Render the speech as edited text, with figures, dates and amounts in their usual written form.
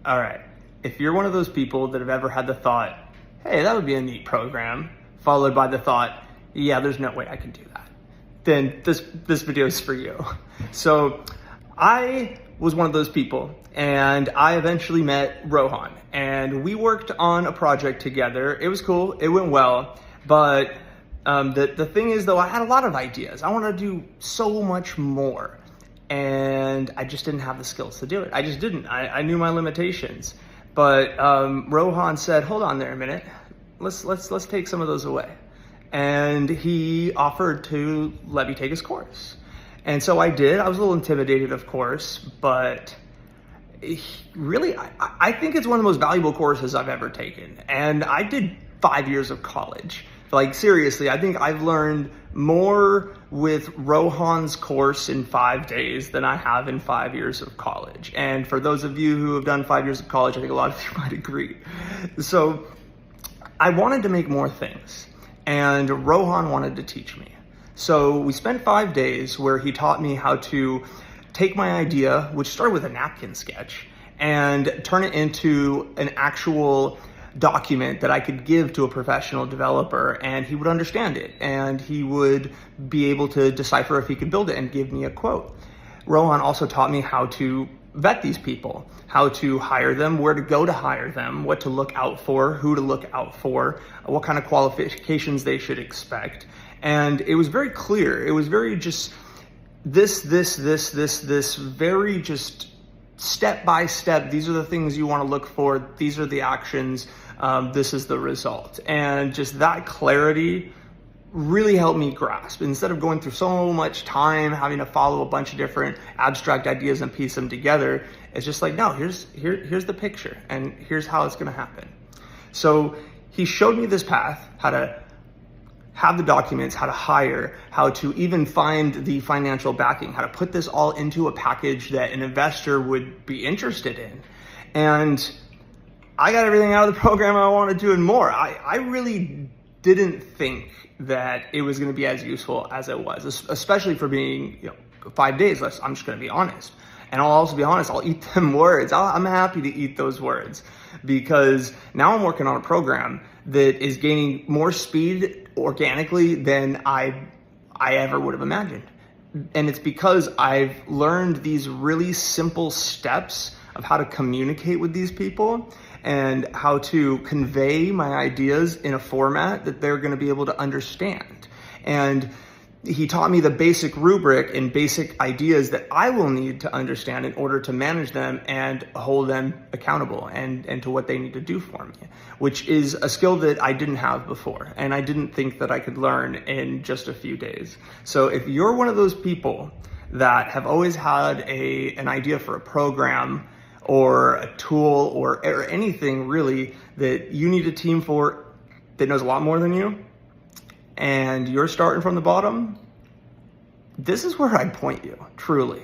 All right, if you're one of those people that have ever had the thought, hey, that would be a neat program, followed by the thought, yeah, there's no way I can do that, then this video is for you. So I was one of those people, and I eventually met Rohan, and we worked on a project together. It was cool, it went well, but the thing is though, I had a lot of ideas. I wanted to do so much more, and I just didn't have the skills to do it. I just didn't. I knew my limitations. But Rohan said, hold on there a minute, let's take some of those away. And he offered to let me take his course. And so I did. I was a little intimidated, of course, but really, I think it's one of the most valuable courses I've ever taken. And I did 5 years of college. Like, seriously, I think I've learned more with Rohan's course in 5 days than I have in 5 years of college. And for those of you who have done 5 years of college, I think a lot of you might agree. So I wanted to make more things, and Rohan wanted to teach me. So we spent 5 days where he taught me how to take my idea, which started with a napkin sketch, and turn it into an actual document that I could give to a professional developer, and he would understand it, and he would be able to decipher if he could build it and give me a quote. Rohan also taught me how to vet these people, how to hire them, where to go to hire them, what to look out for, who to look out for, what kind of qualifications they should expect. And it was very clear. It was very just this, very just step by step. These are the things you want to look for. These are the actions. This is the result. And just that clarity really helped me grasp. Instead of going through so much time having to follow a bunch of different abstract ideas and piece them together, it's just like, no, here's the picture, and here's how it's going to happen. So he showed me this path, how to have the documents, how to hire, how to even find the financial backing, how to put this all into a package that an investor would be interested in. And I got everything out of the program I wanted to and more. I really didn't think that it was going to be as useful as it was, especially for being 5 days. I'm just going to be honest. And I'll also be honest, I'll eat them words. I'm happy to eat those words, because now I'm working on a program that is gaining more speed organically than I ever would have imagined. And it's because I've learned these really simple steps of how to communicate with these people and how to convey my ideas in a format that they're going to be able to understand. And he taught me the basic rubric and basic ideas that I will need to understand in order to manage them and hold them accountable and to what they need to do for me, which is a skill that I didn't have before, and I didn't think that I could learn in just a few days. So if you're one of those people that have always had an idea for a program or a tool or anything really that you need a team for that knows a lot more than you, and you're starting from the bottom, this is where I'd point you, truly.